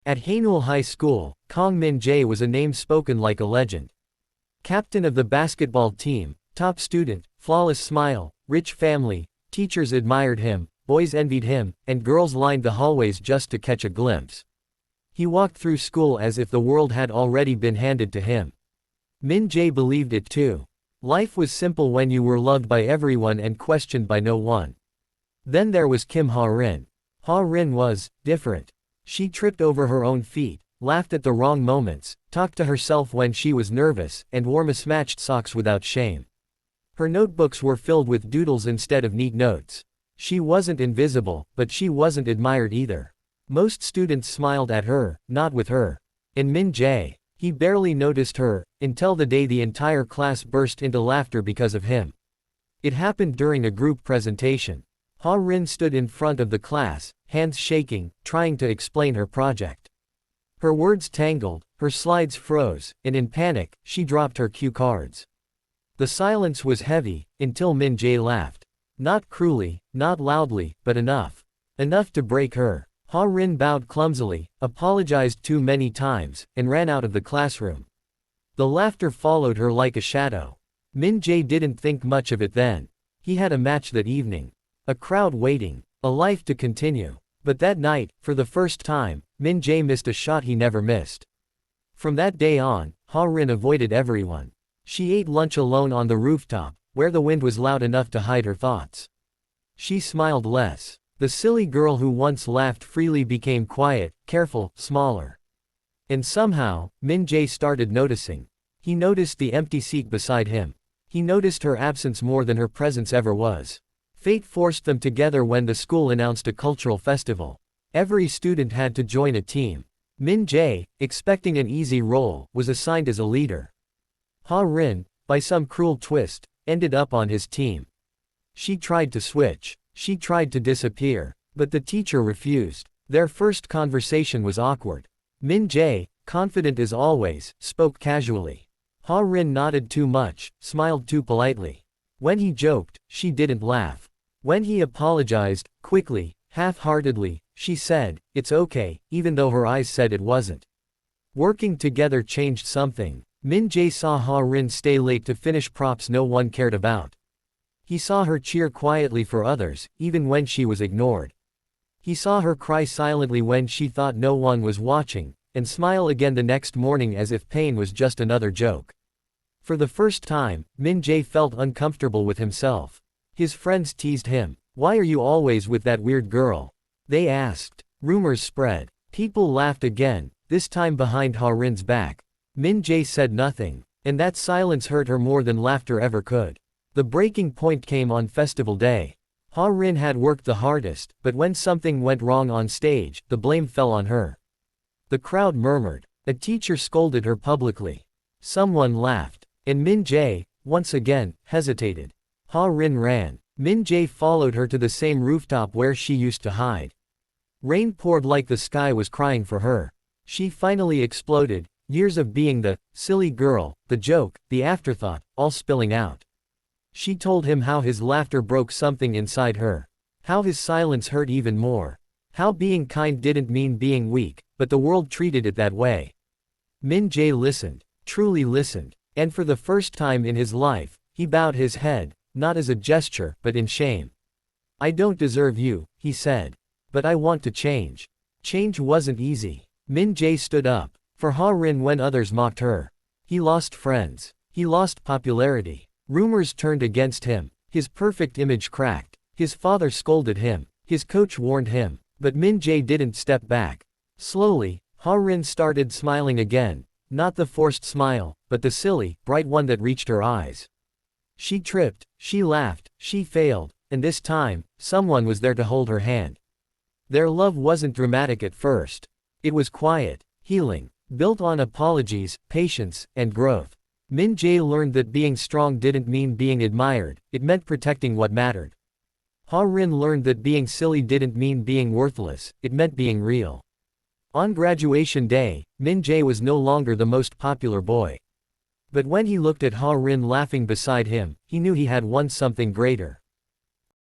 At Haeunul High School, Kang Min-jae was a name spoken like a legend. Captain of the basketball team, top student, flawless smile, rich family, teachers admired him, boys envied him, and girls lined the hallways just to catch a glimpse. He walked through school as if the world had already been handed to him. Min-jae believed it too. Life was simple when you were loved by everyone and questioned by no one. Then there was Kim Ha-rin. Ha-rin was different. She tripped over her own feet, laughed at the wrong moments, talked to herself when she was nervous, and wore mismatched socks without shame. Her notebooks were filled with doodles instead of neat notes. She wasn't invisible, but she wasn't admired either. Most students smiled at her, not with her. And Min-jae, he barely noticed her, until the day the entire class burst into laughter because of him. It happened during a group presentation. Ha-rin stood in front of the class, hands shaking, trying to explain her project. Her words tangled, her slides froze, and in panic, she dropped her cue cards. The silence was heavy, until Min-jae laughed. Not cruelly, not loudly, but enough. Enough to break her. Ha-rin bowed clumsily, apologized too many times, and ran out of the classroom. The laughter followed her like a shadow. Min-jae didn't think much of it then. He had a match that evening. A crowd waiting. A life to continue. But that night, for the first time, Min-jae missed a shot he never missed. From that day on, Ha-rin avoided everyone. She ate lunch alone on the rooftop, where the wind was loud enough to hide her thoughts. She smiled less. The silly girl who once laughed freely became quiet, careful, smaller. And somehow, Min-jae started noticing. He noticed the empty seat beside him. He noticed her absence more than her presence ever was. Fate forced them together when the school announced a cultural festival. Every student had to join a team. Min-jae, expecting an easy role, was assigned as a leader. Ha-rin, by some cruel twist, ended up on his team. She tried to switch. She tried to disappear, but the teacher refused. Their first conversation was awkward. Min-jae, confident as always, spoke casually. Ha-rin nodded too much, smiled too politely. When he joked, she didn't laugh. When he apologized, quickly, half-heartedly, she said, "It's okay," even though her eyes said it wasn't. Working together changed something. Min-jae saw Ha-rin stay late to finish props no one cared about. He saw her cheer quietly for others, even when she was ignored. He saw her cry silently when she thought no one was watching, and smile again the next morning as if pain was just another joke. For the first time, Min-jae felt uncomfortable with himself. His friends teased him. "Why are you always with that weird girl?" they asked. Rumors spread. People laughed again, this time behind Ha-rin's back. Min-jae said nothing, and that silence hurt her more than laughter ever could. The breaking point came on festival day. Ha-rin had worked the hardest, but when something went wrong on stage, the blame fell on her. The crowd murmured. A teacher scolded her publicly. Someone laughed. And Min-jae, once again, hesitated. Ha-rin ran. Min-jae followed her to the same rooftop where she used to hide. Rain poured like the sky was crying for her. She finally exploded, years of being the silly girl, the joke, the afterthought, all spilling out. She told him how his laughter broke something inside her. How his silence hurt even more. How being kind didn't mean being weak, but the world treated it that way. Min-jae listened, truly listened, and for the first time in his life, he bowed his head, not as a gesture, but in shame. "I don't deserve you," he said. "But I want to change." Change wasn't easy. Min-jae stood up. For Ha-rin when others mocked her. He lost friends. He lost popularity. Rumors turned against him. His perfect image cracked. His father scolded him. His coach warned him. But Min-jae didn't step back. Slowly, Ha-rin started smiling again. Not the forced smile, but the silly, bright one that reached her eyes. She tripped, she laughed, she failed, and this time, someone was there to hold her hand. Their love wasn't dramatic at first. It was quiet, healing, built on apologies, patience, and growth. Min-jae learned that being strong didn't mean being admired, it meant protecting what mattered. Ha-rin learned that being silly didn't mean being worthless, it meant being real. On graduation day, Min-jae was no longer the most popular boy. But when he looked at Ha-rin laughing beside him, he knew he had won something greater.